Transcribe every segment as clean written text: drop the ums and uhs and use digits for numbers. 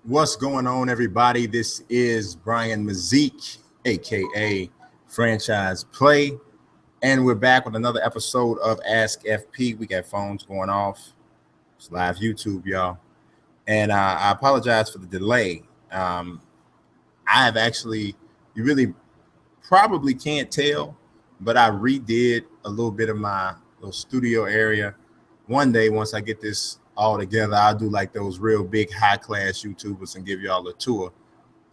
What's going on, everybody? This is Brian Mazik, aka Franchise Play, and we're back with another episode of Ask FP. We got phones going off. It's live YouTube, y'all. And I apologize for the delay. I have actually, you really probably can't tell, but I redid a little bit of my little studio area. One day, once I get this all together, I'll do like those real big high class YouTubers and give y'all a tour.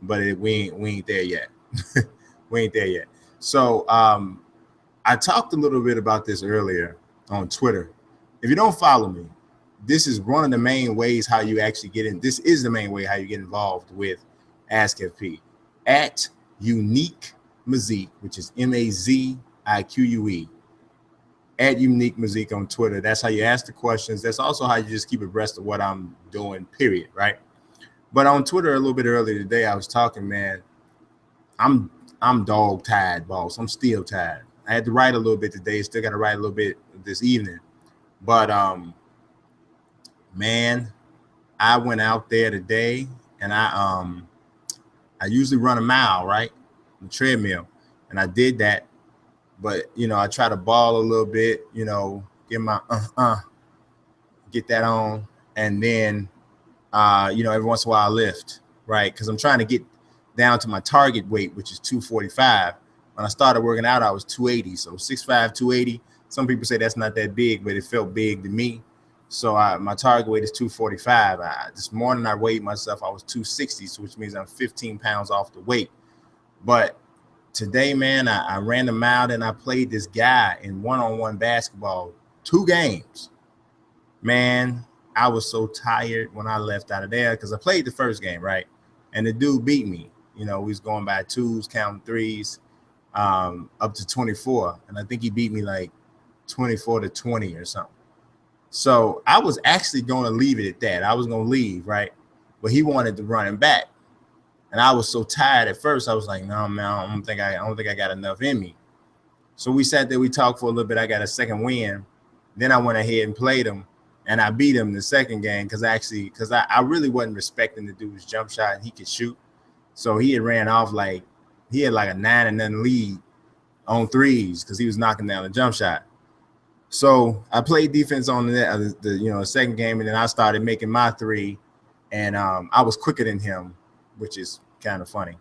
But we ain't there yet. We ain't there yet. So I talked a little bit about this earlier on Twitter. If you don't follow me, this is one of the main ways how you actually get in. This is the main way how you get involved with Ask FP at Unique Mazik, which is Mazique, at Unique Mazik on Twitter. That's how you ask the questions. That's also how you just keep abreast of what I'm doing, period, right? But on Twitter a little bit earlier today, I was talking, man, I'm dog tired, boss. I'm still tired. I had to write a little bit today, still got to write a little bit this evening. But man, I went out there today and I usually run a mile, right? The treadmill. And I did that. But I try to ball a little bit, get my get that on, and then every once in a while I lift, right? Because I'm trying to get down to my target weight, which is 245. When I started working out, I was 280, so 6'5", 280. Some people say that's not that big, but it felt big to me. So my target weight is 245. This morning I weighed myself, I was 260, so which means I'm 15 pounds off the weight. But today, man, I ran the mile and I played this guy in one-on-one basketball, 2 games. Man, I was so tired when I left out of there because I played the first game, right? And the dude beat me. We was going by twos, counting threes, up to 24. And I think he beat me like 24-20 or something. So I was actually going to leave it at that. I was going to leave, right? But he wanted to run him back. And I was so tired at first. I was like, no, man, I don't think I got enough in me. So we sat there, we talked for a little bit. I got a second win. Then I went ahead and played him, and I beat him the second game because I really wasn't respecting the dude's jump shot. And he could shoot. So he had ran off he had like a 9-0 lead on threes because he was knocking down the jump shot. So I played defense on the second game, and then I started making my three, and I was quicker than him, which is kind of funny.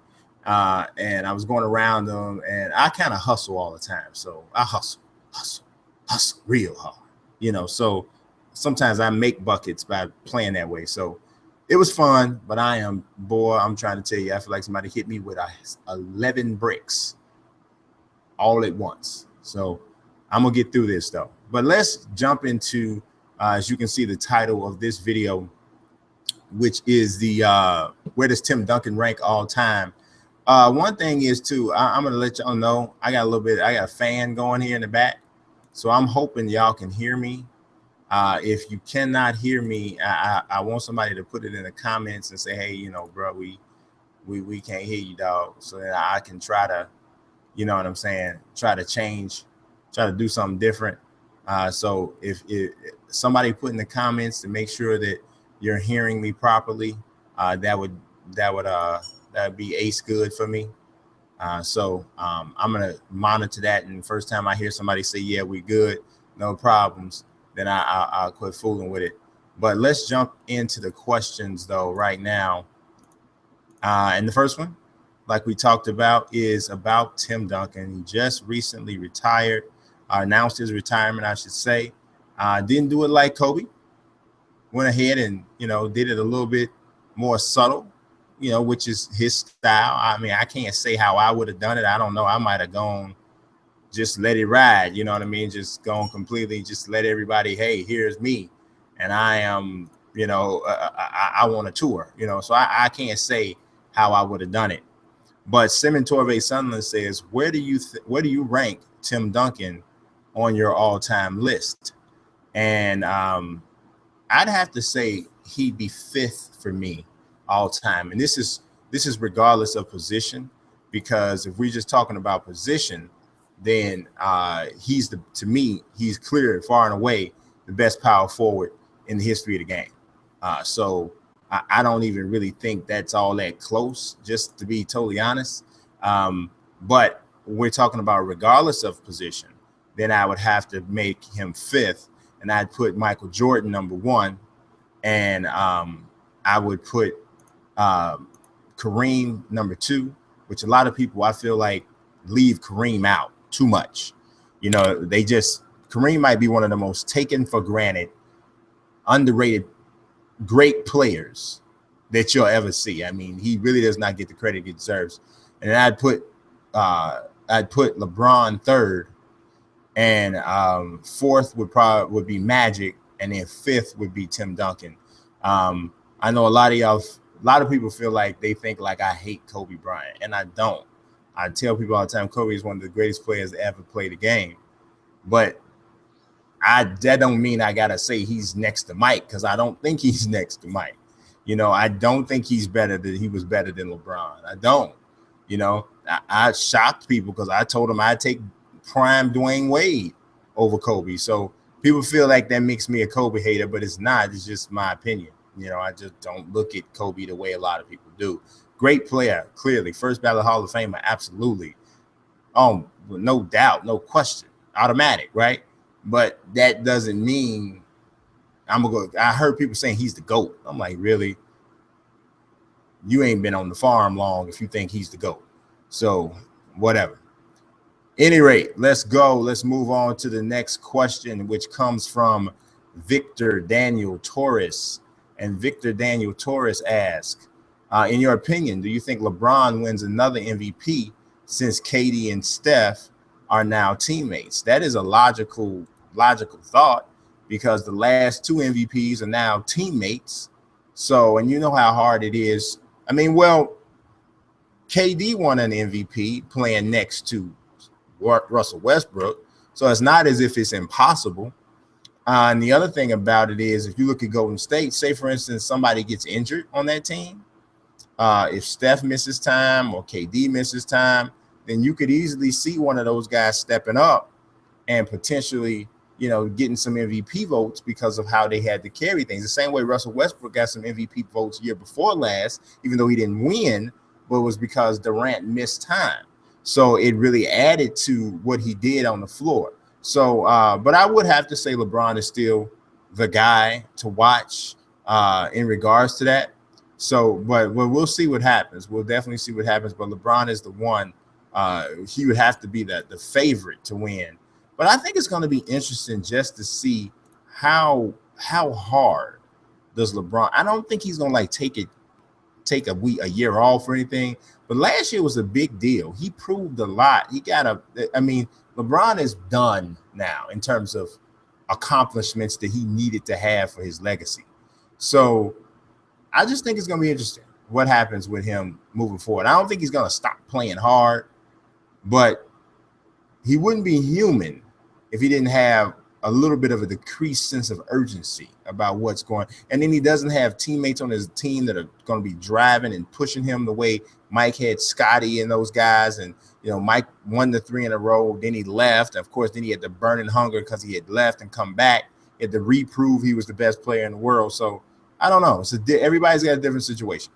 And I was going around them, and I kind of hustle all the time. So I hustle real hard, So sometimes I make buckets by playing that way. So it was fun, but I'm trying to tell you, I feel like somebody hit me with 11 bricks all at once. So I'm going to get through this, though. But let's jump into, as you can see, the title of this video, which is the where does Tim Duncan rank all time? One thing is too, I'm gonna let y'all know I got a fan going here in the back, so I'm hoping y'all can hear me. If you cannot hear me, I want somebody to put it in the comments and say, hey, bro, we can't hear you, dog, so that I can try to, you know what I'm saying, try to do something different. So if somebody put in the comments to make sure that you're hearing me properly, that would be ace good for me. So I'm gonna monitor that, and the first time I hear somebody say, yeah, we good, no problems, then I'll quit fooling with it. But let's jump into the questions though right now. And the first one, like we talked about, is about Tim Duncan. He just recently retired, announced his retirement, I should say. Didn't do it like Kobe. Went ahead and, did it a little bit more subtle, which is his style. I mean, I can't say how I would have done it. I don't know. I might have gone, just let it ride. You know what I mean? Just gone completely, just let everybody, hey, here's me. And I am, I want a tour, so I can't say how I would have done it. But Simon Torvey Sunderland says, where do you rank Tim Duncan on your all-time list? And I'd have to say he'd be 5th for me all time. And this is regardless of position, because if we're just talking about position, then to me, he's clear, far and away, the best power forward in the history of the game. So I don't even really think that's all that close, just to be totally honest. But we're talking about regardless of position, then I would have to make him fifth, and I'd put Michael Jordan number one, and I would put Kareem number two, which a lot of people I feel like leave Kareem out too much. You know, Kareem might be one of the most taken for granted, underrated, great players that you'll ever see. I mean, he really does not get the credit he deserves. And I'd put LeBron third, and fourth would be Magic, and then fifth would be Tim Duncan. I know a lot of people feel like they think like I hate Kobe Bryant, and I don't. I tell people all the time, Kobe is one of the greatest players to ever play the game. But that don't mean I gotta say he's next to Mike, because I don't think he's next to Mike. You know, I don't think he was better than LeBron. I don't. You know, I shocked people because I told them I'd take prime Dwyane Wade over Kobe. So people feel like that makes me a Kobe hater, but it's not. It's just my opinion. You know, I just don't look at Kobe the way a lot of people do. Great player, clearly. First ballot Hall of Famer, absolutely. No doubt, no question. Automatic, right? But that doesn't mean I heard people saying he's the GOAT. I'm like, really? You ain't been on the farm long if you think he's the GOAT. So, whatever. Any rate, let's go. Let's move on to the next question, which comes from Victor Daniel Torres. And Victor Daniel Torres asks, in your opinion, do you think LeBron wins another MVP since KD and Steph are now teammates? That is a logical thought, because the last two MVPs are now teammates. So, and you know how hard it is. I mean, well, KD won an MVP playing next to Russell Westbrook. So it's not as if it's impossible. And the other thing about it is, if you look at Golden State, say, for instance, somebody gets injured on that team, if Steph misses time or KD misses time, then you could easily see one of those guys stepping up and potentially, you know, getting some MVP votes because of how they had to carry things. The same way Russell Westbrook got some MVP votes year before last, even though he didn't win, but it was because Durant missed time. So it really added to what he did on the floor. So, but I would have to say LeBron is still the guy to watch in regards to that. So, but we'll see what happens. We'll definitely see what happens. But LeBron is the one. He would have to be the favorite to win. But I think it's going to be interesting just to see how hard does LeBron. I don't think he's going to like take a year off or anything. But last year was a big deal. He proved a lot. LeBron is done now in terms of accomplishments that he needed to have for his legacy. So I just think it's going to be interesting what happens with him moving forward. I don't think he's going to stop playing hard, but he wouldn't be human if he didn't have a little bit of a decreased sense of urgency about what's going on. And then he doesn't have teammates on his team that are going to be driving and pushing him the way Mike had Scotty and those guys. And, you know, Mike won the 3 in a row. Then he left. Of course, then he had the burning hunger because he had left and come back. He had to reprove he was the best player in the world. So I don't know. Everybody's got a different situation.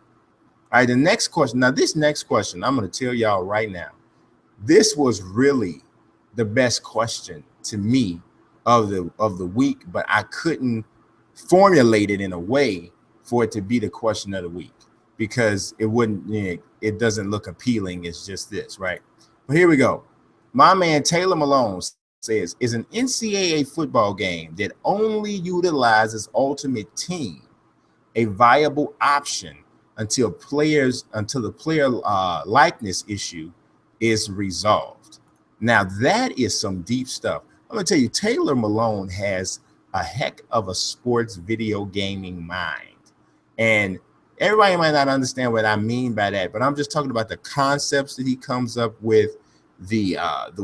All right, the next question. Now, this next question, I'm going to tell y'all right now, this was really the best question to me of the week, but I couldn't formulate it in a way for it to be the question of the week because it doesn't look appealing. It's just this, right? But here we go. My man Taylor Malone says, is an NCAA football game that only utilizes Ultimate Team a viable option until the player likeness issue is resolved? Now that is some deep stuff. I'm gonna tell you, Taylor Malone has a heck of a sports video gaming mind, and everybody might not understand what I mean by that, but I'm just talking about the concepts that he comes up with, the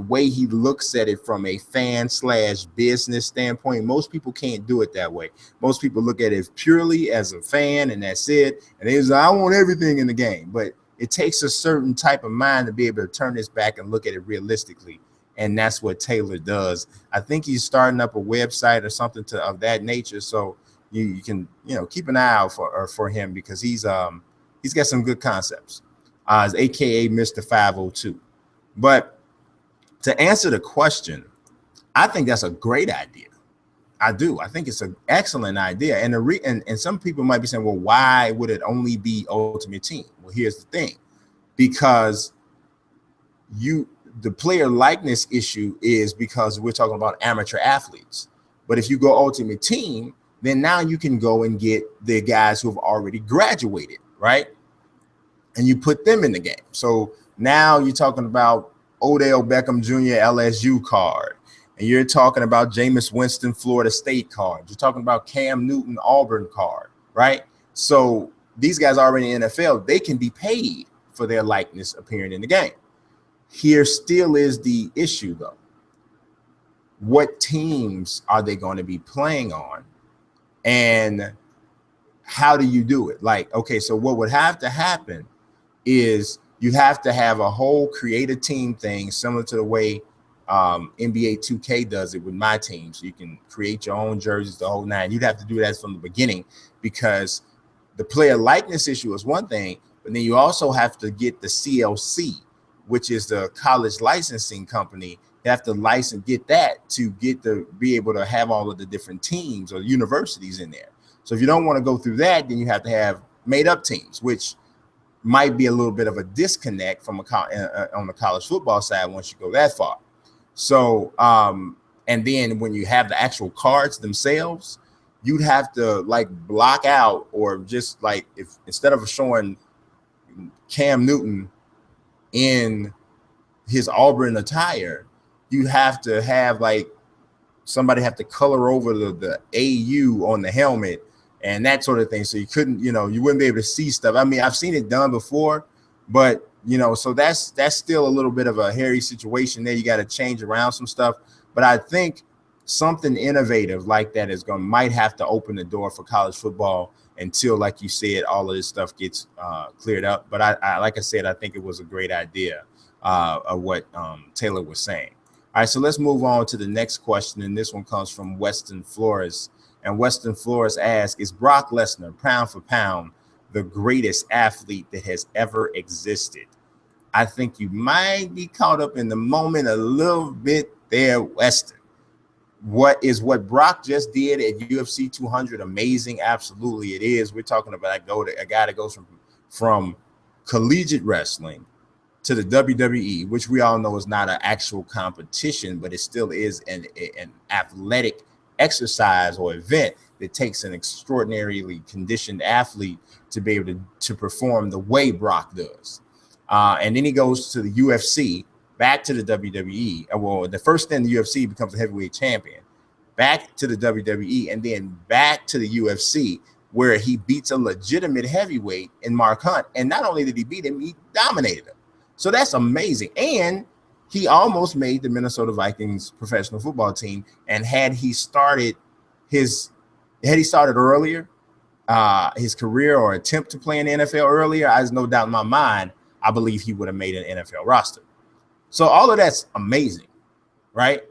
way he looks at it from a fan/business standpoint. Most people can't do it that way. Most people look at it purely as a fan, and that's it. And he's like, I want everything in the game, but it takes a certain type of mind to be able to turn this back and look at it realistically. And that's what Taylor does. I think he's starting up a website or something of that nature. So you can, keep an eye out for him, because he's got some good concepts. As AKA Mr. 502. But to answer the question, I think that's a great idea. I do. I think it's an excellent idea. And and some people might be saying, well, why would it only be Ultimate Team? Well, here's the thing. Because the player likeness issue is because we're talking about amateur athletes. But if you go Ultimate Team, then now you can go and get the guys who have already graduated, right? And you put them in the game. So now you're talking about Odell Beckham Jr. LSU card. And you're talking about Jameis Winston, Florida State card. You're talking about Cam Newton, Auburn card, right? So these guys are already in the NFL. They can be paid for their likeness appearing in the game. Here still is the issue, though. What teams are they going to be playing on? And how do you do it? Like, okay, so what would have to happen is you have to have a whole creative team thing, similar to the way NBA 2K does it with my team. So you can create your own jerseys, the whole nine. You'd have to do that from the beginning, because the player likeness issue is one thing, but then you also have to get the CLC, which is the college licensing company. You have to get that to be able to have all of the different teams or universities in there. So if you don't want to go through that, then you have to have made up teams, which might be a little bit of a disconnect from on the college football side once you go that far. So, and then when you have the actual cards themselves, you'd have to like block out, or just like, if instead of showing Cam Newton in his Auburn attire, you have to have like somebody have to color over the AU on the helmet and that sort of thing. So you couldn't, you wouldn't be able to see stuff. I mean, I've seen it done before, but so that's still a little bit of a hairy situation there. You got to change around some stuff, but I think something innovative like that might have to open the door for college football until, like you said, all of this stuff gets cleared up. But I like I said, I think it was a great idea of what Taylor was saying. All right, so let's move on to the next question, and this one comes from Weston Flores. And Weston Flores asks, is Brock Lesnar, pound for pound, the greatest athlete that has ever existed? I think you might be caught up in the moment a little bit there, Weston. What Brock just did at UFC 200 amazing? Absolutely, it is. We're talking about a guy that goes from collegiate wrestling to the WWE, which we all know is not an actual competition, but it still is an athletic exercise or event that takes an extraordinarily conditioned athlete to be able to perform the way Brock does. And then he goes to the UFC, back to the WWE. Well, the first in the UFC becomes a heavyweight champion, back to the WWE, and then back to the UFC, where he beats a legitimate heavyweight in Mark Hunt. And not only did he beat him, he dominated him. So that's amazing. And he almost made the Minnesota Vikings professional football team. And had he started earlier, his career or attempt to play in the NFL earlier, there's no doubt in my mind, I believe he would have made an NFL roster. So all of that's amazing, right?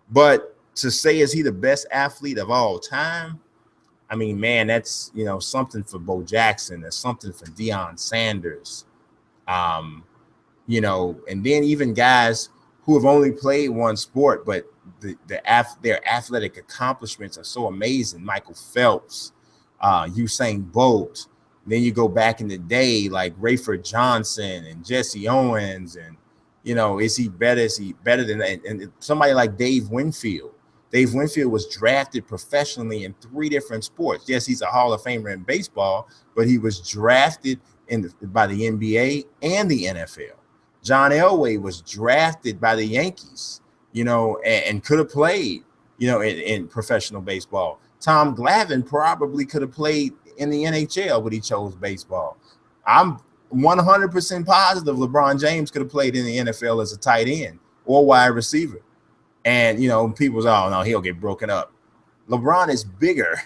But to say, is he the best athlete of all time? I mean, man, that's, something for Bo Jackson. That's something for Deion Sanders. And then even guys who have only played one sport, but their athletic accomplishments are so amazing. Michael Phelps, Usain Bolt. Then you go back in the day, like Rayford Johnson and Jesse Owens, and is he better? Is he better than that? And somebody like Dave Winfield. Dave Winfield was drafted professionally in 3 different sports. Yes, he's a Hall of Famer in baseball, but he was drafted by the NBA and the NFL. John Elway was drafted by the Yankees, and could have played, in professional baseball. Tom Glavine probably could have played in the NHL, but he chose baseball. I'm 100% positive LeBron James could have played in the NFL as a tight end or wide receiver. And, people say, oh, no, he'll get broken up. LeBron is bigger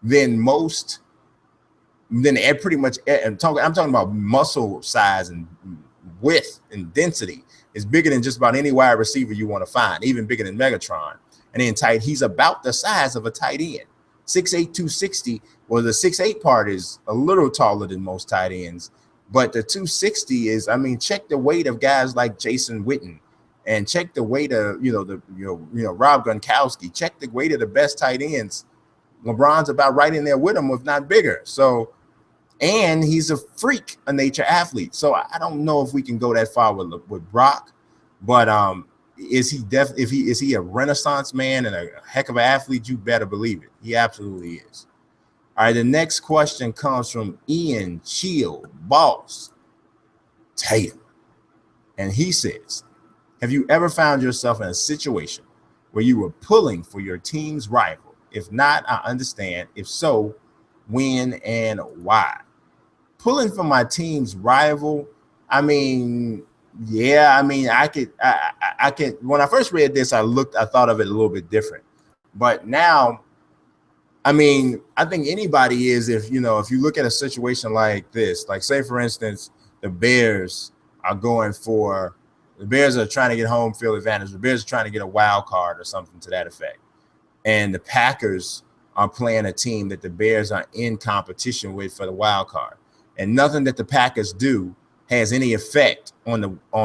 than pretty much. I'm talking about muscle size and width and density. Is bigger than just about any wide receiver you want to find, even bigger than Megatron. And then he's about the size of a tight end. 6'8", 260. Well, the 6'8" part is a little taller than most tight ends, but the 260 is, I mean, check the weight of guys like Jason Witten, and check the weight of Rob Gronkowski. Check the weight of the best tight ends. LeBron's about right in there with him, if not bigger. So, and he's a freak, a nature athlete. So I don't know if we can go that far with Brock, but is he a renaissance man and a heck of an athlete? You better believe it. He absolutely is. All right, the next question comes from Ian Chill Boss Tatum, and he says, have you ever found yourself in a situation where you were pulling for your team's rival? If not, I understand. If so, when and why? Pulling for my team's rival, I mean, yeah, I mean, I could. When I first read this, I thought of it a little bit different. But now, I mean, I think anybody is, if you look at a situation like this, like say, for instance, the Bears are trying to get home field advantage. The Bears are trying to get a wild card or something to that effect. And the Packers are playing a team that the Bears are in competition with for the wild card. And nothing that the Packers do has any effect on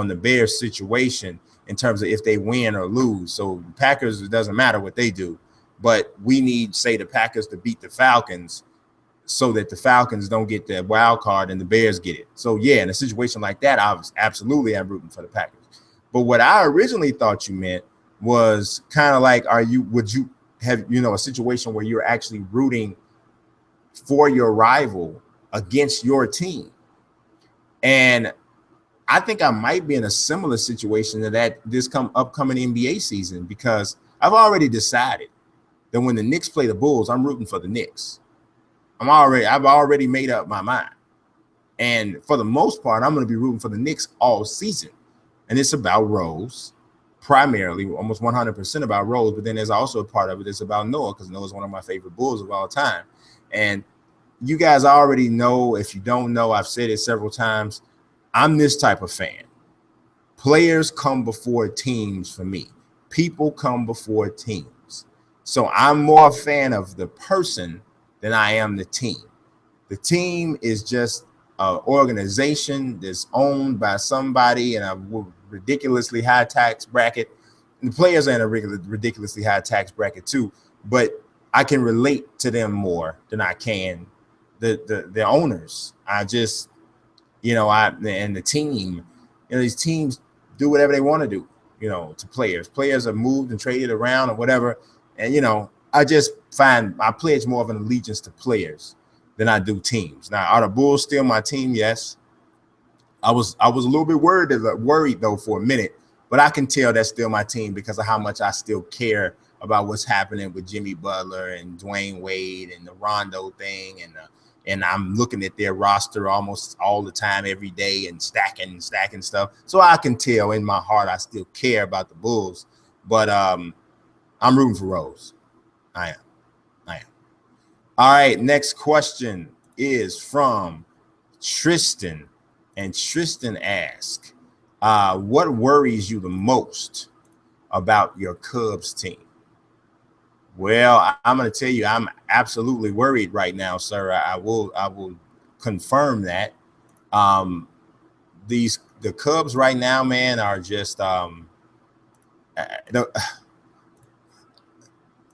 the Bears situation in terms of if they win or lose. So the Packers, it doesn't matter what they do. But we need, say, the Packers to beat the Falcons so that the Falcons don't get the wild card and the Bears get it. So, yeah, in a situation like that, I'm rooting for the Packers. But what I originally thought you meant was kind of like, would you have, a situation where you're actually rooting for your rival against your team? And I think I might be in a similar situation to that this upcoming NBA season, because I've already decided that when the Knicks play the Bulls, I'm rooting for the Knicks. I've already made up my mind. And for the most part, I'm going to be rooting for the Knicks all season. And it's about Rose, primarily, almost 100% about Rose. But then there's also a part of it that's about Noah, because Noah's one of my favorite Bulls of all time. And you guys already know, if you don't know, I've said it several times, I'm this type of fan. Players come before teams for me. People come before teams. So I'm more a fan of the person than I am the team. The team is just an organization that's owned by somebody in a ridiculously high tax bracket. And the players are in a ridiculously high tax bracket too, but I can relate to them more than I can the owners. I just, and the team, these teams do whatever they want to do, to players. Players are moved and traded around or whatever. And, I just find I pledge more of an allegiance to players than I do teams. Now, are the Bulls still my team? Yes. I was a little bit worried though for a minute, but I can tell that's still my team because of how much I still care about what's happening with Jimmy Butler and Dwyane Wade and the Rondo thing, and I'm looking at their roster almost all the time, every day, and stacking stuff. So I can tell in my heart I still care about the Bulls, but I'm rooting for Rose. I am. All right, next question is from Tristan. And Tristan asks, what worries you the most about your Cubs team? Well, I'm going to tell you, I'm absolutely worried right now, sir. I will confirm that. The Cubs right now, man, are just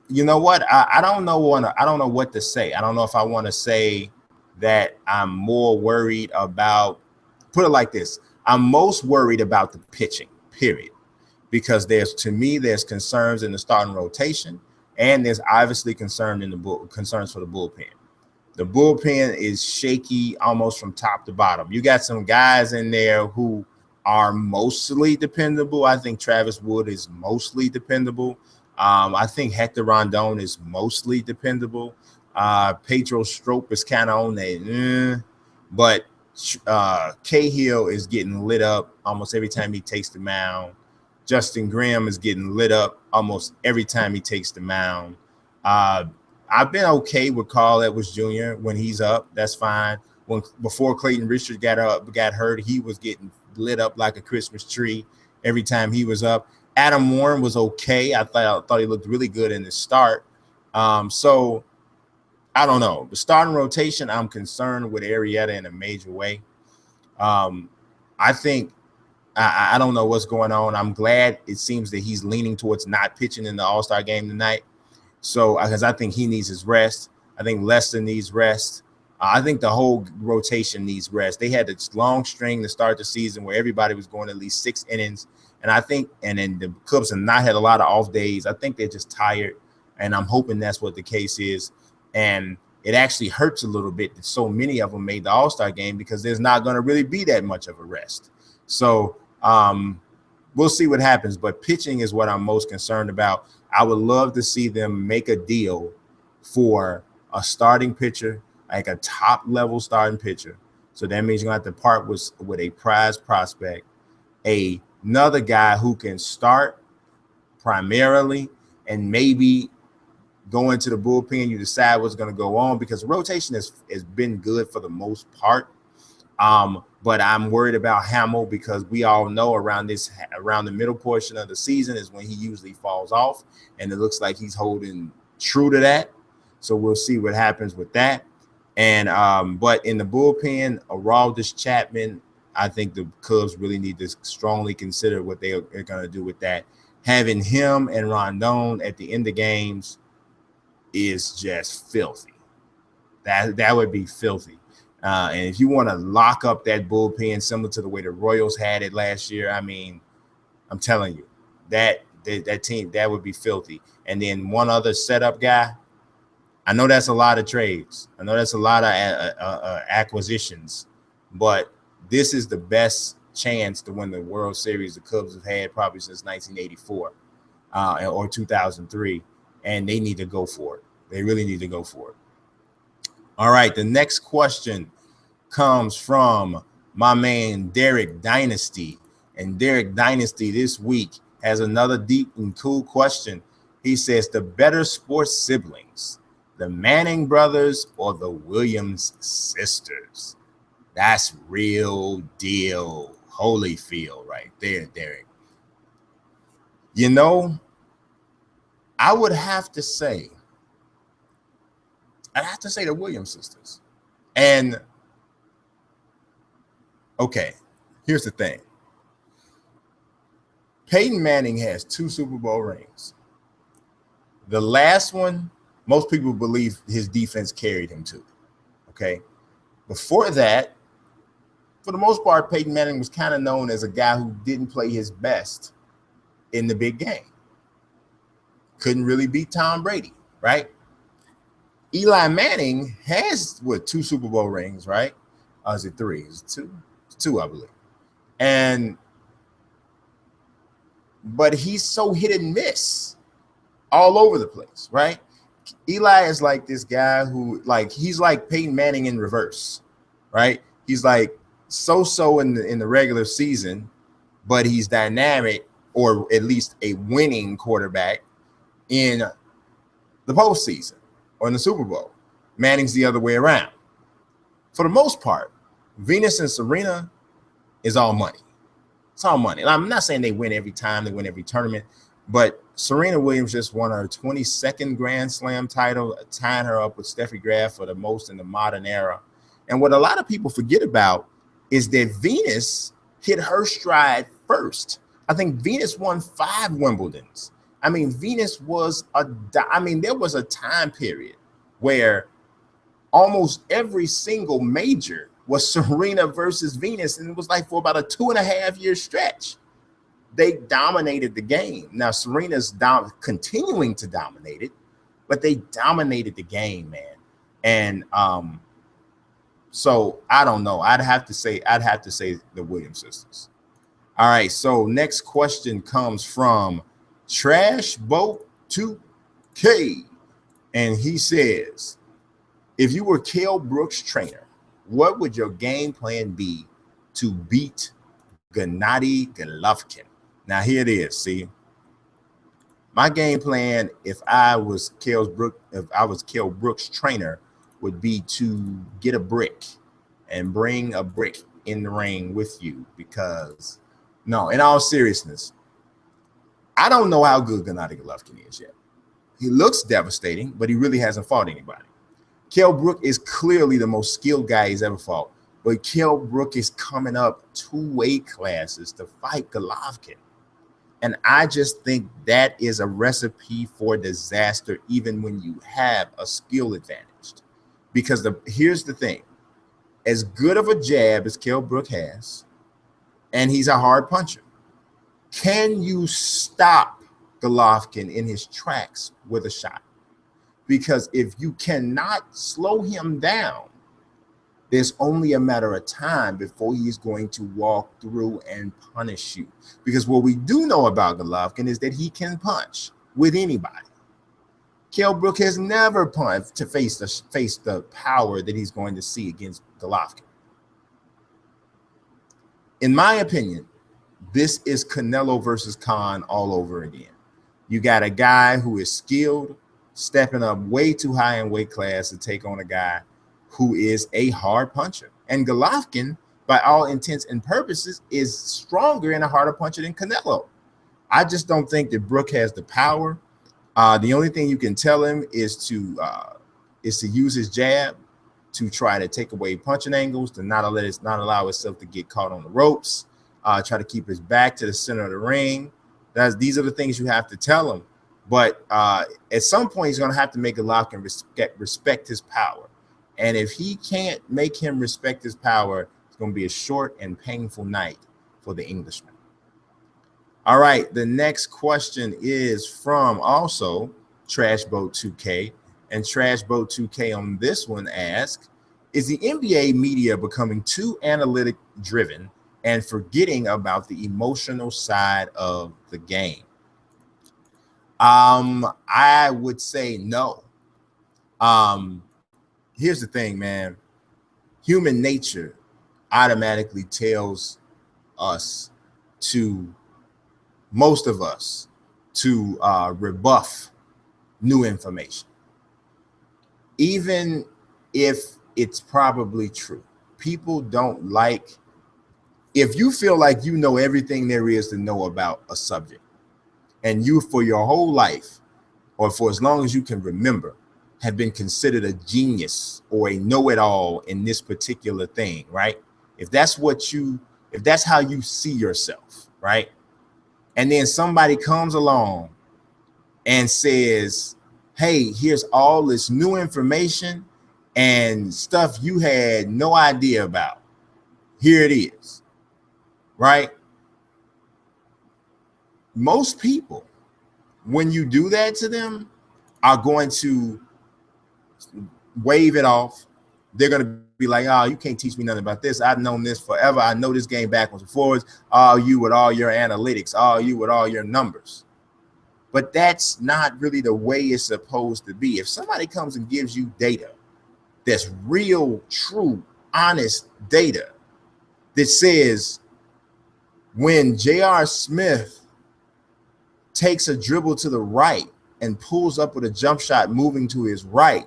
you know what? I don't know what to say. I don't know if I want to say that I'm more worried about. Put it like this: I'm most worried about the pitching, period, because there's concerns in the starting rotation, and there's obviously concerns for the bullpen. The bullpen is shaky almost from top to bottom. You got some guys in there who are mostly dependable. I think Travis Wood is mostly dependable. I think Hector Rondon is mostly dependable. Pedro Strop is kind of on that, but Cahill is getting lit up almost every time he takes the mound. Justin Graham is getting lit up almost every time he takes the mound. I've been okay with Carl Edwards Jr. when he's up. That's fine. Before Clayton Richards got hurt, he was getting lit up like a Christmas tree every time he was up. Adam Warren was okay. I thought he looked really good in the start. So I don't know. The starting rotation, I'm concerned with Arrieta in a major way. I think I don't know what's going on. I'm glad it seems that he's leaning towards not pitching in the All-Star game tonight. So, because I think he needs his rest. I think Lesnar needs rest. I think the whole rotation needs rest. They had this long string to start the season where everybody was going at least 6 innings. And I think, and then the Cubs have not had a lot of off days. I think they're just tired. And I'm hoping that's what the case is. And it actually hurts a little bit that so many of them made the All-Star game because there's not going to really be that much of a rest. So we'll see what happens. But pitching is what I'm most concerned about. I would love to see them make a deal for a starting pitcher, like a top-level starting pitcher. So that means you're going to have to part with a prize prospect, another guy who can start primarily and maybe go into the bullpen. You decide what's going to go on because rotation has been good for the most part. But I'm worried about Hamill because we all know around the middle portion of the season is when he usually falls off, and it looks like he's holding true to that. So we'll see what happens with that. And but in the bullpen, Aroldis Chapman, I think the Cubs really need to strongly consider what they're going to do with that. Having him and Rondon at the end of games is just filthy. That would be filthy. And if you want to lock up that bullpen similar to the way the Royals had it last year, I mean, I'm telling you, that team, that would be filthy. And then one other setup guy, I know that's a lot of trades. I know that's a lot of acquisitions, but this is the best chance to win the World Series the Cubs have had probably since 1984 or 2003, and they need to go for it. They really need to go for it. All right, the next question comes from my man Derek Dynasty. And Derek Dynasty this week has another deep and cool question. He says, the better sports siblings, the Manning brothers or the Williams sisters? That's real deal Holyfield right there, Derek. You know, I would have to say, the Williams sisters. And okay, here's the thing. Peyton Manning has 2 Super Bowl rings. The last one, most people believe his defense carried him to. Okay. Before that, for the most part, Peyton Manning was kind of known as a guy who didn't play his best in the big game. Couldn't really beat Tom Brady, right? Eli Manning has 2 Super Bowl rings, right? Is it 3? Is it 2? It's 2, I believe. But he's so hit and miss all over the place, right? Eli is like this guy who, like, he's like Peyton Manning in reverse, right? He's like so in the regular season, but he's dynamic, or at least a winning quarterback in the postseason or in the Super Bowl. Manning's the other way around. For the most part, Venus and Serena is all money. It's all money. And I'm not saying they win every time, they win every tournament, but Serena Williams just won her 22nd Grand Slam title, tying her up with Steffi Graf for the most in the modern era. And what a lot of people forget about is that Venus hit her stride first. I think Venus won 5 Wimbledons. I mean, Venus was there was a time period where almost every single major was Serena versus Venus, and it was like for about a 2.5-year stretch. They dominated the game. Now, Serena's continuing to dominate it, but they dominated the game, man. And so I don't know. I'd have to say the Williams sisters. All right, so next question comes from Trash Boat 2K, and he says, if you were Kell Brook's trainer, what would your game plan be to beat Gennady Golovkin? Now here it is. See, my game plan, if I was Kell Brook's trainer, would be to get a brick and bring a brick in the ring with you, because no, in all seriousness, I don't know how good Gennady Golovkin is yet. He looks devastating, but he really hasn't fought anybody. Kell Brook is clearly the most skilled guy he's ever fought, but Kell Brook is coming up 2 weight classes to fight Golovkin. And I just think that is a recipe for disaster, even when you have a skill advantage. Because here's the thing. As good of a jab as Kell Brook has, and he's a hard puncher, can you stop Golovkin in his tracks with a shot? Because if you cannot slow him down, there's only a matter of time before he's going to walk through and punish you. Because what we do know about Golovkin is that he can punch with anybody. Kell Brook has never punched to face the power that he's going to see against Golovkin. In my opinion, this is Canelo versus Khan all over again. You got a guy who is skilled, stepping up way too high in weight class to take on a guy who is a hard puncher. And Golovkin, by all intents and purposes, is stronger and a harder puncher than Canelo. I just don't think that Brook has the power. The only thing you can tell him is to use his jab to try to take away punching angles, to not allow himself to get caught on the ropes, try to keep his back to the center of the ring. These are the things you have to tell him. But at some point, he's going to have to make Golovkin respect his power. And if he can't make him respect his power, it's going to be a short and painful night for the Englishman. All right, the next question is from also Trash Boat 2K. And Trash Boat 2K on this one asks, is the NBA media becoming too analytic driven and forgetting about the emotional side of the game? I would say no. Here's the thing, man. Human nature automatically tells us most of us to rebuff new information, even if it's probably true. People don't like, if you feel like you know everything there is to know about a subject, and you for your whole life, or for as long as you can remember, have been considered a genius or a know-it-all in this particular thing, right? If that's how you see yourself, right? And then somebody comes along and says, hey, here's all this new information and stuff you had no idea about. Here it is, right? Most people, when you do that to them, are going to wave it off. They're going to be like, oh, you can't teach me nothing about this. I've known this forever. I know this game backwards and forwards. Oh, you with all your analytics. Oh, you with all your numbers. But that's not really the way it's supposed to be. If somebody comes and gives you data that's real, true, honest data that says when J.R. Smith takes a dribble to the right and pulls up with a jump shot moving to his right,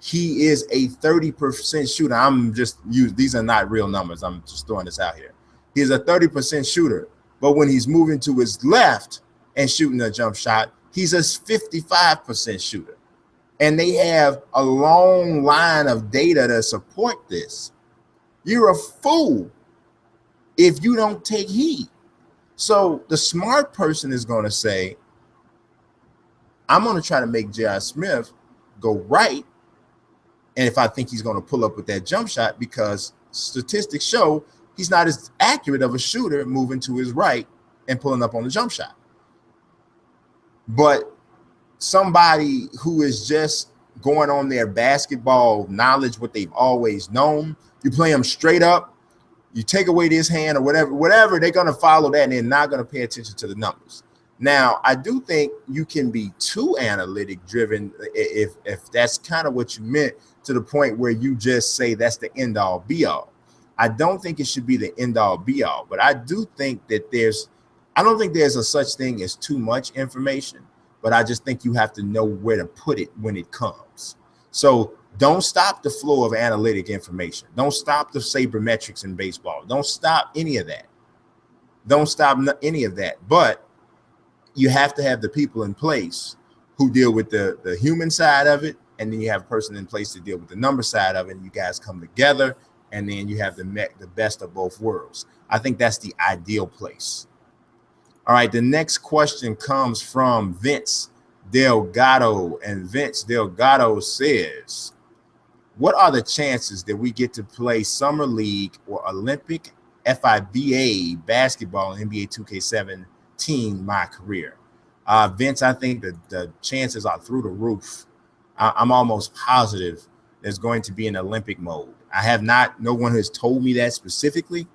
he is a 30% shooter. These are not real numbers. I'm just throwing this out here. He's a 30% shooter, but when he's moving to his left and shooting a jump shot, he's a 55% shooter. And they have a long line of data to support this. You're a fool if you don't take heed. So the smart person is going to say, I'm going to try to make J.R. Smith go right. And if I think he's going to pull up with that jump shot, because statistics show he's not as accurate of a shooter moving to his right and pulling up on the jump shot. But somebody who is just going on their basketball knowledge, what they've always known, you play them straight up, you take away this hand or whatever, they're going to follow that and they're not going to pay attention to the numbers. Now, I do think you can be too analytic driven if that's kind of what you meant, to the point where you just say that's the end all be all. I don't think it should be the end all be all, but I do think that I don't think there's a such thing as too much information, but I just think you have to know where to put it when it comes. So don't stop the flow of analytic information. Don't stop the sabermetrics in baseball. Don't stop any of that. Don't stop any of that. But you have to have the people in place who deal with the human side of it and then you have a person in place to deal with the number side of it, and you guys come together, and then you have the best of both worlds. I think that's the ideal place. All right, the next question comes from Vince Delgado, and Vince Delgado says, what are the chances that we get to play Summer League or Olympic FIBA basketball in NBA 2K17 my career? Vince, I think that the chances are through the roof. I'm almost positive there's going to be an Olympic mode. I have not, no one has told me that specifically,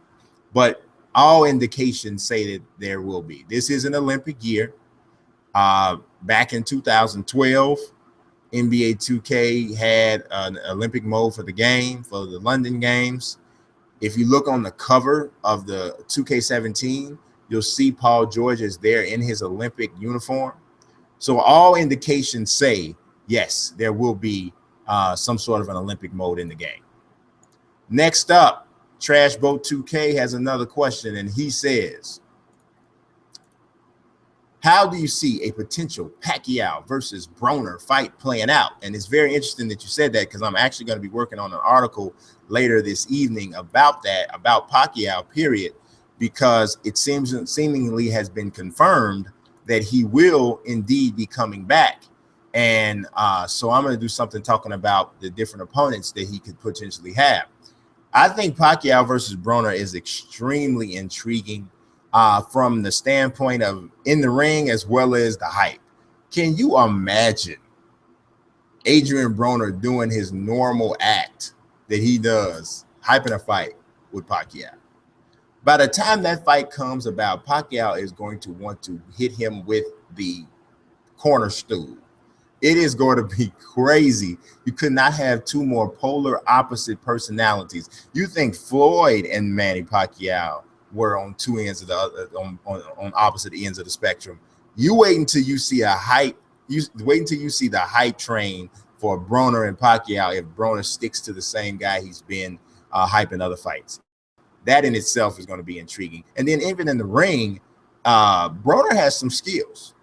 but all indications say that there will be. This is an Olympic year. Back in 2012, NBA 2K had an Olympic mode for the game, for the London Games. If you look on the cover of the 2K17, you'll see Paul George is there in his Olympic uniform. So all indications say, yes, there will be some sort of an Olympic mode in the game. Next up, Trash Boat 2K has another question, and he says, how do you see a potential Pacquiao versus Broner fight playing out? And it's very interesting that you said that, because I'm actually going to be working on an article later this evening about that, about Pacquiao, period, because it seemingly has been confirmed that he will indeed be coming back. And so I'm going to do something talking about the different opponents that he could potentially have. I think Pacquiao versus Broner is extremely intriguing from the standpoint of in the ring as well as the hype. Can you imagine Adrian Broner doing his normal act that he does, hyping a fight with Pacquiao? By the time that fight comes about, Pacquiao is going to want to hit him with the corner stool. It is going to be crazy. You could not have two more polar opposite personalities. You think Floyd and Manny Pacquiao were on two ends of the on opposite ends of the spectrum. You wait until you see a hype. You wait until you see the hype train for Broner and Pacquiao. If Broner sticks to the same guy he's been hyping other fights, that in itself is going to be intriguing. And then even in the ring, Broner has some skills.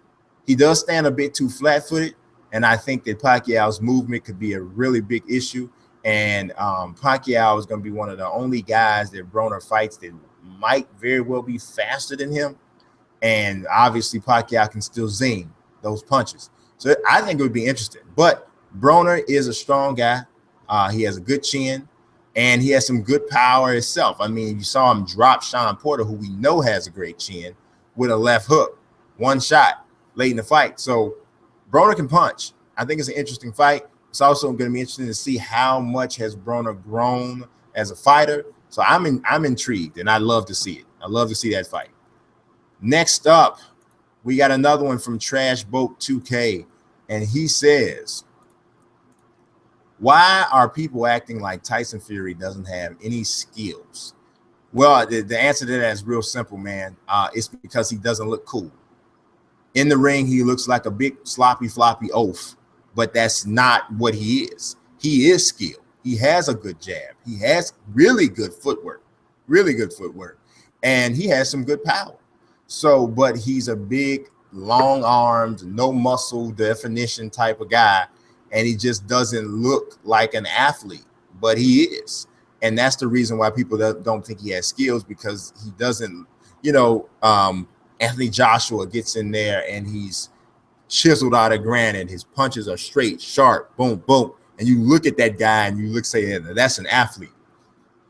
He does stand a bit too flat-footed, and I think that Pacquiao's movement could be a really big issue. And Pacquiao is going to be one of the only guys that Broner fights that might very well be faster than him. And obviously Pacquiao can still zing those punches. So I think it would be interesting. But Broner is a strong guy. He has a good chin, and he has some good power himself. I mean, you saw him drop Sean Porter, who we know has a great chin, with a left hook, one shot late in the fight. So Broner can punch. I think it's an interesting fight. It's also going to be interesting to see how much has Broner grown as a fighter. So I'm intrigued, and I love to see it. I love to see that fight. Next up, we got another one from Trash Boat 2K, and he says, why are people acting like Tyson Fury doesn't have any skills? Well, the answer to that is real simple, man. It's because he doesn't look cool. In the ring, he looks like a big sloppy, floppy oaf, but that's not what he is. He is skilled. He has a good jab. He has really good footwork, and he has some good power. So, but he's a big, long-armed, no muscle definition type of guy, and he just doesn't look like an athlete, but he is. And that's the reason why people don't think he has skills, because he doesn't, Anthony Joshua gets in there and he's chiseled out of granite. His punches are straight, sharp, boom, boom. And you look at that guy and you say, that's an athlete.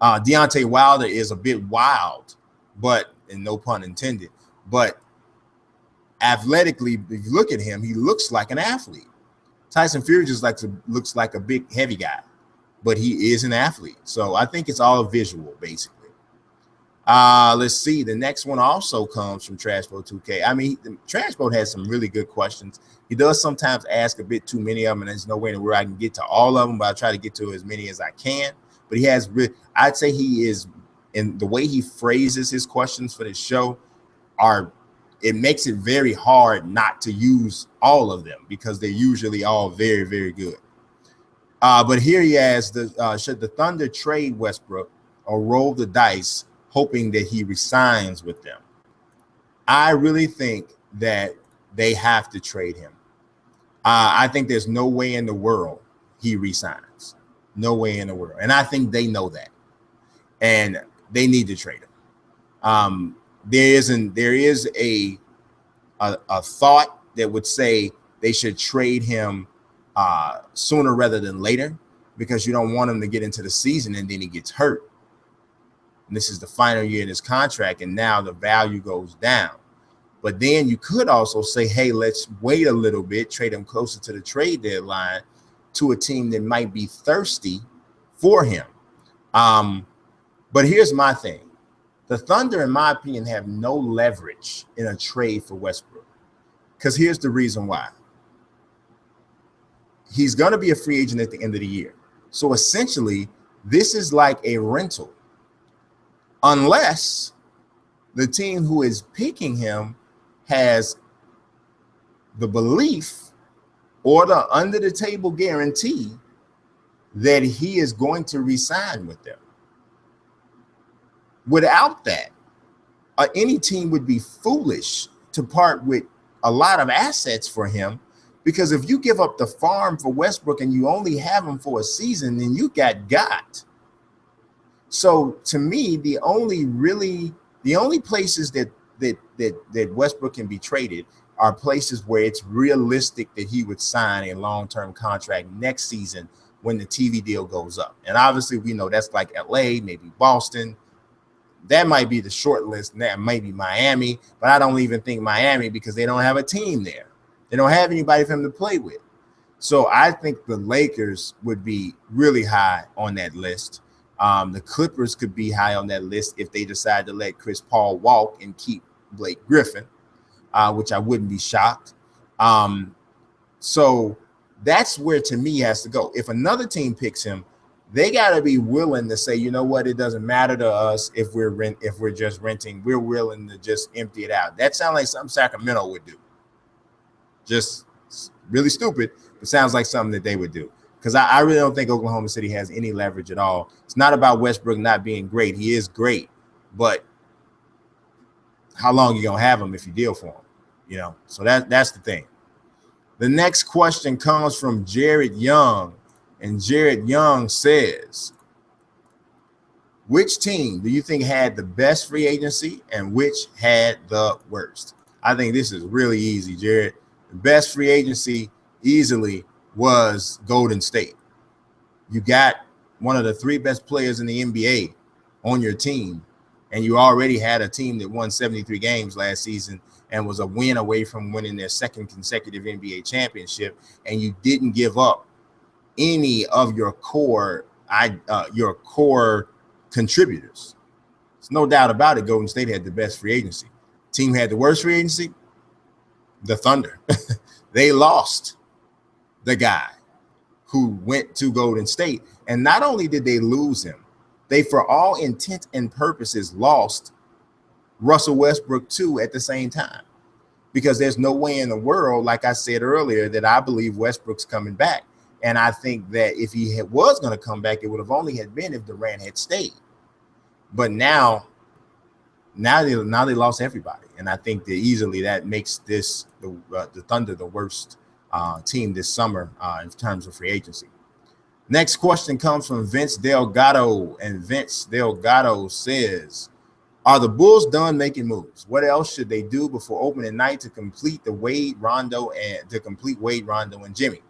Deontay Wilder is a bit wild, and no pun intended, but athletically, if you look at him, he looks like an athlete. Tyson Fury just looks like a big, heavy guy, but he is an athlete. So I think it's all visual, basically. Let's see. The next one also comes from Trash Boat 2K. I mean, Trash Boat has some really good questions. He does sometimes ask a bit too many of them, and there's no way in the world I can get to all of them, but I try to get to as many as I can. But he has, I'd say he is, in the way he phrases his questions for this show, it makes it very hard not to use all of them, because they're usually all very, very good. But here he has, should the Thunder trade Westbrook or roll the dice hoping that he resigns with them? I really think that they have to trade him. I think there's no way in the world he resigns. No way in the world. And I think they know that. And they need to trade him. There is a thought that would say they should trade him sooner rather than later, because you don't want him to get into the season and then he gets hurt. And this is the final year in his contract, and now the value goes down. But then you could also say, hey, let's wait a little bit, trade him closer to the trade deadline to a team that might be thirsty for him. But here's my thing. The Thunder, in my opinion, have no leverage in a trade for Westbrook, because here's the reason why. He's going to be a free agent at the end of the year. So essentially, this is like a rental, unless the team who is picking him has the belief or the under-the-table guarantee that he is going to re-sign with them. Without that, any team would be foolish to part with a lot of assets for him, because if you give up the farm for Westbrook and you only have him for a season, then you got. So to me, the only places that Westbrook can be traded are places where it's realistic that he would sign a long-term contract next season when the TV deal goes up. And obviously we know that's like LA, maybe Boston. That might be the short list. That might be Miami, but I don't even think Miami, because they don't have a team there. They don't have anybody for him to play with. So I think the Lakers would be really high on that list. The Clippers could be high on that list if they decide to let Chris Paul walk and keep Blake Griffin, which I wouldn't be shocked. So that's where, to me, he has to go. If another team picks him, they got to be willing to say, you know what, it doesn't matter to us if we're just renting. We're willing to just empty it out. That sounds like something Sacramento would do. Just really stupid, but sounds like something that they would do. Because I really don't think Oklahoma City has any leverage at all. It's not about Westbrook not being great. He is great, but how long are you going to have him if you deal for him? You know, so that's the thing. The next question comes from Jared Young, and Jared Young says, which team do you think had the best free agency and which had the worst? I think this is really easy, Jared. The best free agency easily was Golden State. You got one of the three best players in the NBA on your team, and you already had a team that won 73 games last season and was a win away from winning their second consecutive NBA championship, and you didn't give up any of your core contributors. There's no doubt about it. Golden State had the best free agency. Team had the worst free agency, the Thunder. They lost the guy who went to Golden State. And not only did they lose him, they, for all intent and purposes, lost Russell Westbrook too at the same time. Because there's no way in the world, like I said earlier, that I believe Westbrook's coming back. And I think that if he was going to come back, it would have only had been if Durant had stayed. But now they lost everybody. And I think that easily that makes this the Thunder the worst team this summer in terms of free agency. Next question comes from Vince Delgado, and Vince Delgado says, are the Bulls done making moves? What else should they do before opening night to complete Wade, Rondo, and Jimmy?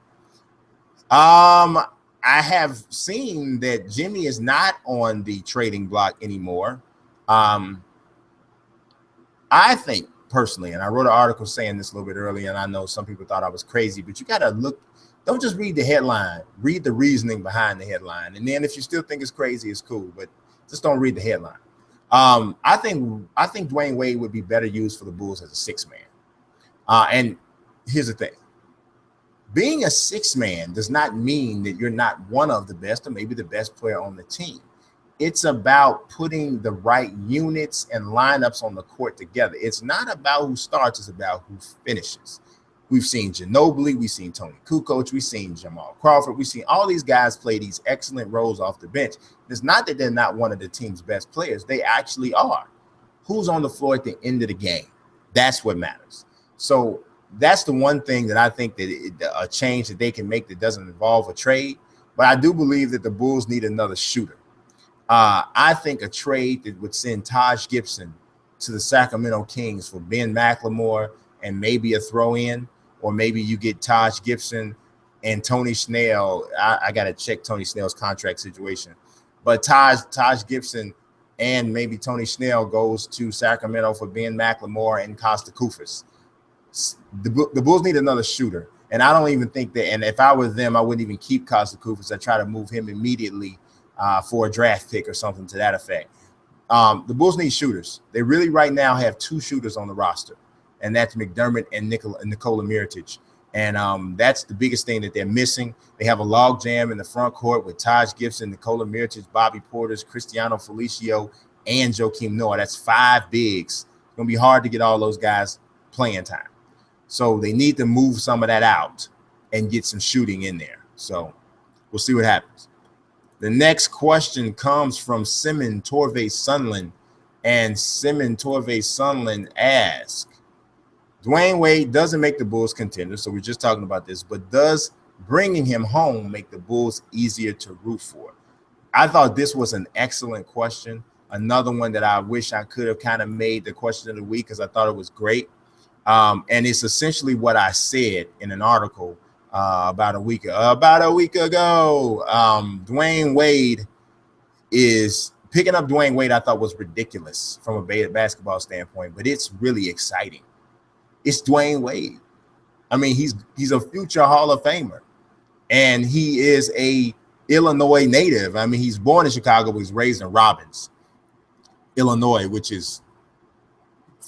I have seen that Jimmy is not on the trading block anymore. I think personally, and I wrote an article saying this a little bit earlier, and I know some people thought I was crazy, but you got to look, don't just read the headline, read the reasoning behind the headline. And then if you still think it's crazy, it's cool, but just don't read the headline. I think Dwyane Wade would be better used for the Bulls as a six-man. And here's the thing. Being a six-man does not mean that you're not one of the best or maybe the best player on the team. It's about putting the right units and lineups on the court together. It's not about who starts, it's about who finishes. We've seen Ginobili, we've seen Tony Kukoc, we've seen Jamal Crawford, we've seen all these guys play these excellent roles off the bench. It's not that they're not one of the team's best players. They actually are. Who's on the floor at the end of the game? That's what matters. So that's the one thing that I think that a change that they can make that doesn't involve a trade. But I do believe that the Bulls need another shooter. I think a trade that would send Taj Gibson to the Sacramento Kings for Ben McLemore and maybe a throw-in, or maybe you get Taj Gibson and Tony Snell. I got to check Tony Snell's contract situation. But Taj Gibson and maybe Tony Snell goes to Sacramento for Ben McLemore and Costa Koufos. The Bulls need another shooter. And I don't even think that, and if I were them, I wouldn't even keep Costa Koufos. I'd try to move him immediately for a draft pick or something to that effect. The Bulls need shooters. They really right now have two shooters on the roster, and that's McDermott and Nikola Mirotic. And that's the biggest thing that they're missing. They have a log jam in the front court with Taj Gibson, Nikola Mirotic, Bobby Portis, Cristiano Felicio, and Joakim Noah. That's 5 bigs. It's going to be hard to get all those guys playing time. So they need to move some of that out and get some shooting in there. So we'll see what happens. The next question comes from Simon Torvey Sunland. And Simon Torvey Sunland asks, Dwyane Wade doesn't make the Bulls contenders, so we're just talking about this, but does bringing him home make the Bulls easier to root for? I thought this was an excellent question. Another one that I wish I could have kind of made the question of the week because I thought it was great. And it's essentially what I said in an article about a week ago. Dwyane Wade is picking up Dwyane Wade. I thought was ridiculous from a basketball standpoint, but it's really exciting. It's Dwyane Wade. I mean, he's a future Hall of Famer, and he is a Illinois native. I mean, he's born in Chicago, but he's raised in Robbins, Illinois, which is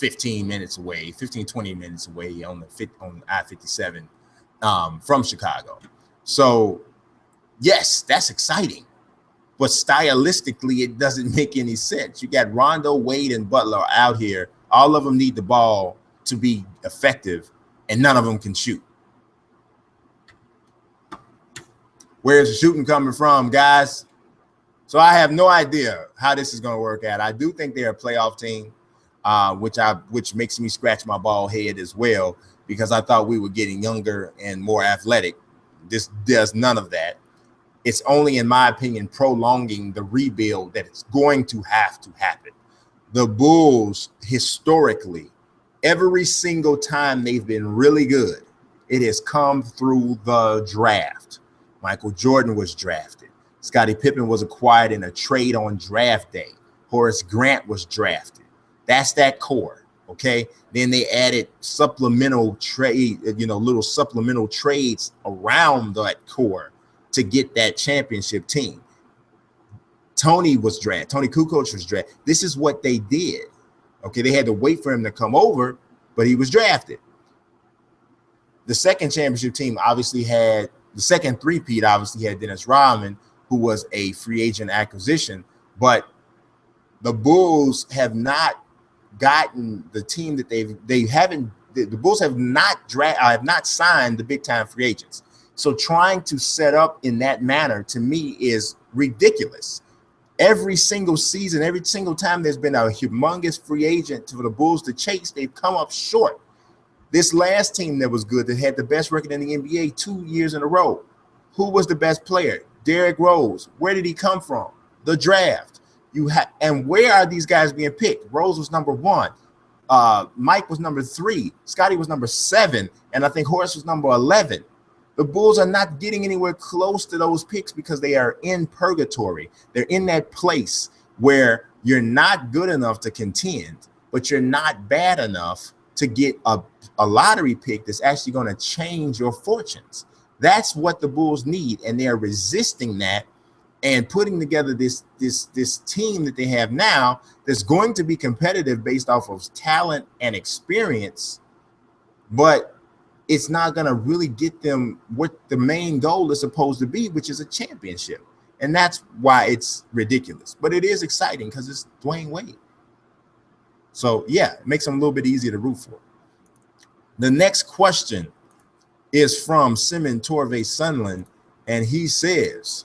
20 minutes away on I-57 from Chicago. So, yes, that's exciting. But stylistically, it doesn't make any sense. You got Rondo, Wade, and Butler out here. All of them need the ball to be effective, and none of them can shoot. Where's the shooting coming from, guys? So I have no idea how this is going to work out. I do think they're a playoff team, which makes me scratch my bald head as well, because I thought we were getting younger and more athletic. This does none of that. It's only, in my opinion, prolonging the rebuild that it's going to have to happen. The Bulls, historically, every single time they've been really good, it has come through the draft. Michael Jordan was drafted. Scottie Pippen was acquired in a trade on draft day. Horace Grant was drafted. That's that core, okay? Then they added supplemental trade, little supplemental trades around that core to get that championship team. Tony was drafted. Tony Kukoc was drafted. This is what they did. Okay, they had to wait for him to come over, but he was drafted. The second championship team obviously had the second three-peat obviously had Dennis Rodman, who was a free agent acquisition, but the Bulls have not gotten the team that the Bulls have not signed the big-time free agents. So trying to set up in that manner, to me, is ridiculous. Every single season, every single time there's been a humongous free agent for the Bulls to chase, they've come up short. This last team that was good, that had the best record in the NBA 2 years in a row, who was the best player? Derrick Rose. Where did he come from? The draft. And where are these guys being picked? Rose was number 1. Mike was number 3. Scottie was number 7. And I think Horace was number 11. The Bulls are not getting anywhere close to those picks because they are in purgatory. They're in that place where you're not good enough to contend, but you're not bad enough to get a lottery pick that's actually going to change your fortunes. That's what the Bulls need, and they're resisting that and putting together this team that they have now that's going to be competitive based off of talent and experience, but it's not going to really get them what the main goal is supposed to be, which is a championship. And that's why it's ridiculous. But it is exciting because it's Dwyane Wade. So, yeah, it makes them a little bit easier to root for. The next question is from Simon Torvey Sunland, and he says,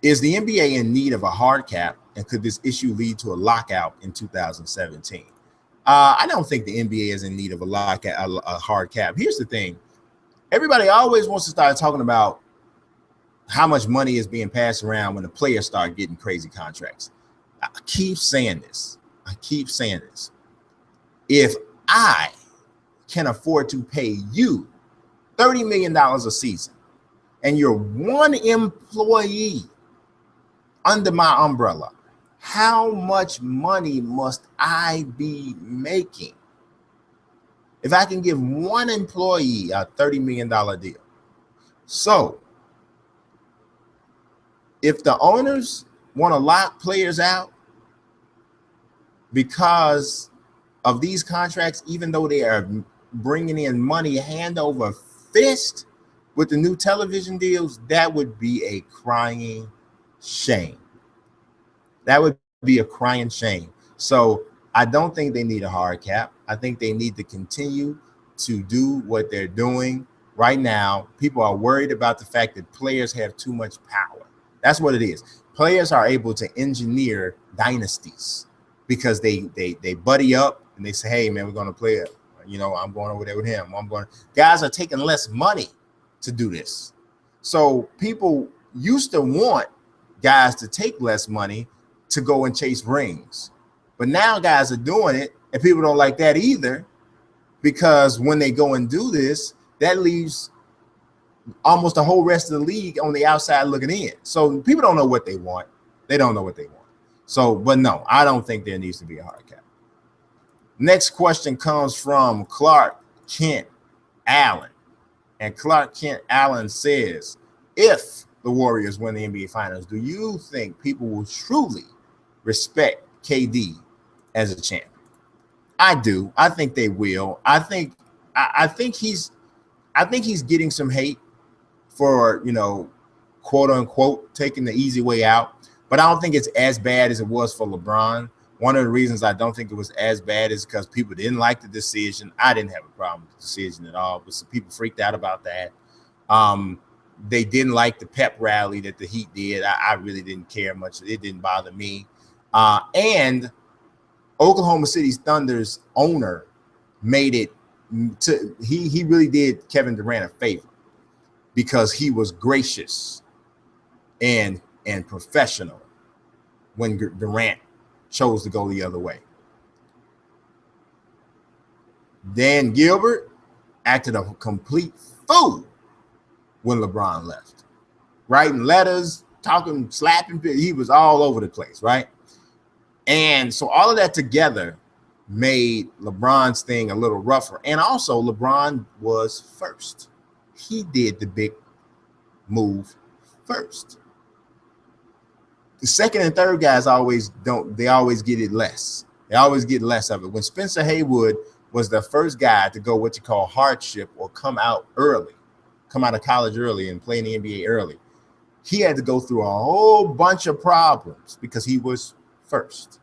is the NBA in need of a hard cap, and could this issue lead to a lockout in 2017? I don't think the NBA is in need of a hard cap. Here's the thing. Everybody always wants to start talking about how much money is being passed around when the players start getting crazy contracts. I keep saying this. If I can afford to pay you $30 million a season and you're one employee under my umbrella, how much money must I be making if I can give one employee a $30 million deal? So if the owners want to lock players out because of these contracts, even though they are bringing in money hand over fist with the new television deals, that would be a crying shame. That would be a crying shame. So I don't think they need a hard cap. I think they need to continue to do what they're doing right now. People are worried about the fact that players have too much power. That's what it is. Players are able to engineer dynasties because they buddy up and they say, hey, man, we're going to play it. You know, I'm going over there with him. Guys are taking less money to do this. So people used to want guys to take less money to go and chase rings. But now guys are doing it, and people don't like that either, because when they go and do this, that leaves almost the whole rest of the league on the outside looking in. So people don't know what they want. They don't know what they want. So, but no, I don't think there needs to be a hard cap. Next question comes from Clark Kent Allen. And Clark Kent Allen says, if the Warriors win the NBA Finals, do you think people will truly respect KD as a champion? I do. I think they will. I think he's getting some hate for, you know, quote unquote, taking the easy way out. But I don't think it's as bad as it was for LeBron. One of the reasons I don't think it was as bad is because people didn't like the decision. I didn't have a problem with the decision at all, but some people freaked out about that. They didn't like the pep rally that the Heat did. I really didn't care much. It didn't bother me. And Oklahoma City's Thunder's owner made it to, he really did Kevin Durant a favor because he was gracious and professional when Durant chose to go the other way. Dan Gilbert acted a complete fool when LeBron left, writing letters, talking, slapping, he was all over the place, right? And so all of that together made LeBron's thing a little rougher. And also LeBron was first. He did the big move first. The second and third guys always get it less. They always get less of it. When Spencer Haywood was the first guy to go what you call hardship or come out of college early and play in the NBA early, he had to go through a whole bunch of problems because he was first.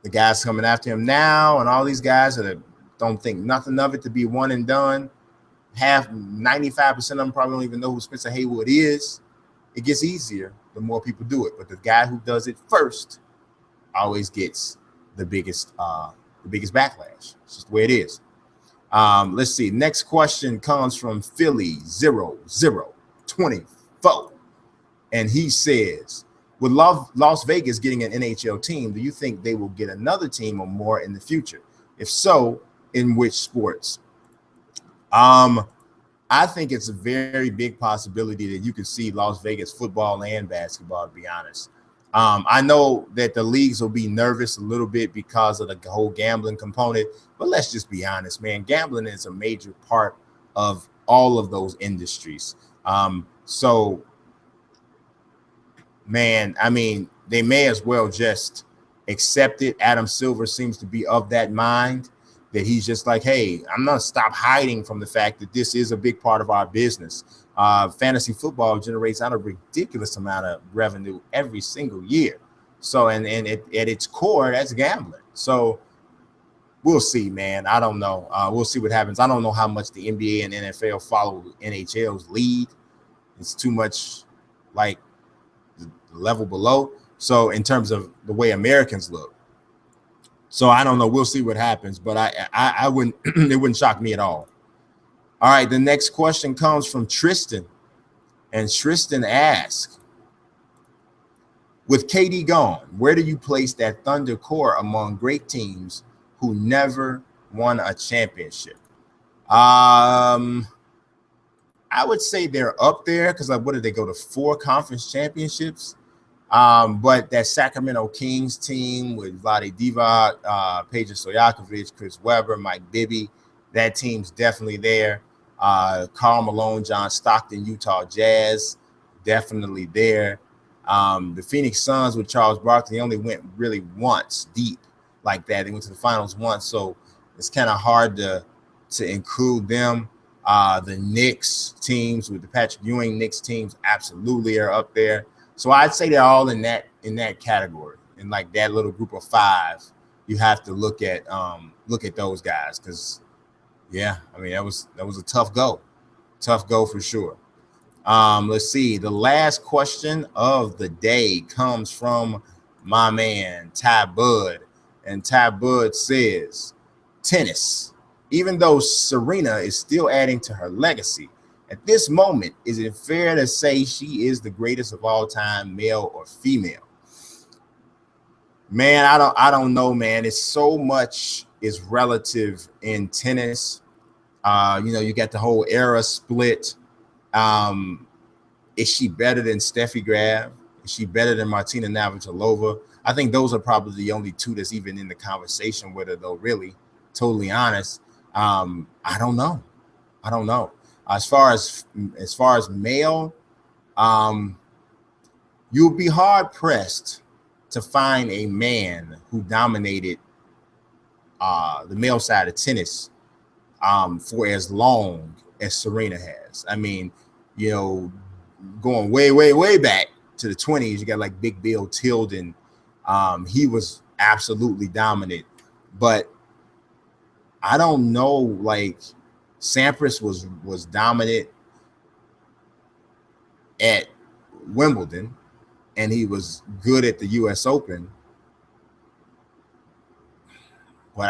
The guys coming after him now and all these guys that don't think nothing of it to be one and done, 95% of them probably don't even know who Spencer Haywood is. It gets easier the more people do it, but the guy who does it first always gets the biggest backlash. It's just the way it is. Let's see. Next question comes from Philly 0024, and he says, with Las Vegas getting an NHL team, do you think they will get another team or more in the future? If so, in which sports? I think it's a very big possibility that you could see Las Vegas football and basketball, to be honest. I know that the leagues will be nervous a little bit because of the whole gambling component, but let's just be honest, man. Gambling is a major part of all of those industries. So, man, I mean, they may as well just accept it. Adam Silver seems to be of that mind, that he's just like, hey, I'm not stop hiding from the fact that this is a big part of our business. Fantasy football generates out a ridiculous amount of revenue every single year. So, and at its core, that's gambling. So we'll see, man. I don't know. We'll see what happens. I don't know how much the NBA and NFL follow NHL's lead. It's too much like the level below. So in terms of the way Americans look, So I don't know. We'll see what happens, but I wouldn't. It wouldn't shock me at all. All right, the next question comes from Tristan, and Tristan asks, with KD gone, where do you place that Thunder core among great teams who never won a championship? I would say they're up there because what did they go to 4 conference championships? But that Sacramento Kings team with Vlade Divac, Peja Stojakovic, Chris Webber, Mike Bibby, that team's definitely there. Karl Malone, John Stockton, Utah Jazz, definitely there. The Phoenix Suns with Charles Barkley only went really once deep like that. They went to the finals once, so it's kind of hard to include them. The Knicks teams with the Patrick Ewing Knicks teams absolutely are up there. So I'd say they're all in that category. And like that little group of 5, you have to look at those guys because, yeah, I mean that was a tough go for sure. Let's see. The last question of the day comes from my man Ty Bud, and Ty Bud says, tennis. Even though Serena is still adding to her legacy, at this moment, is it fair to say she is the greatest of all time, male or female? Man, I don't know, man. It's so much is relative in tennis. You got the whole era split. Is she better than Steffi Graf? Is she better than Martina Navratilova? I think those are probably the only 2 that's even in the conversation with her, though, really, totally honest. I don't know. As far as male, you'll be hard pressed to find a man who dominated the male side of tennis for as long as Serena has. I mean, going way back to the 20s, you got like Big Bill Tilden. He was absolutely dominant, but I don't know, like Sampras was dominant at Wimbledon, and he was good at the U.S. Open. But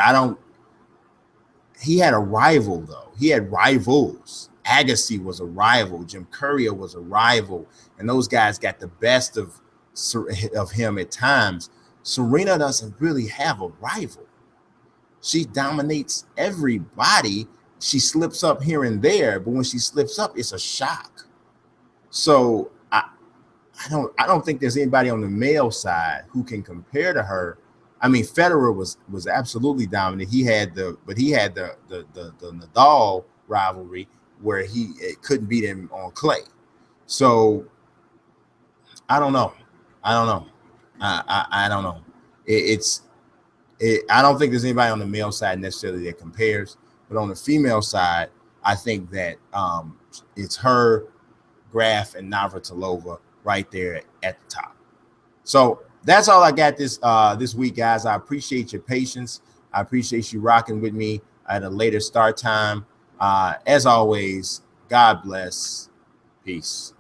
he had a rival, though. He had rivals. Agassi was a rival. Jim Courier was a rival. And those guys got the best of him at times. Serena doesn't really have a rival. She dominates everybody. She slips up here and there, but when she slips up, it's a shock. So I don't think there's anybody on the male side who can compare to her. I mean, Federer was absolutely dominant. He had the Nadal rivalry where he couldn't beat him on clay. So I don't know. I don't know. I don't think there's anybody on the male side necessarily that compares, but on the female side, I think that it's her, Graf, and Navratilova right there at the top. So that's all I got this week, guys. I appreciate your patience. I appreciate you rocking with me at a later start time. As always, God bless. Peace.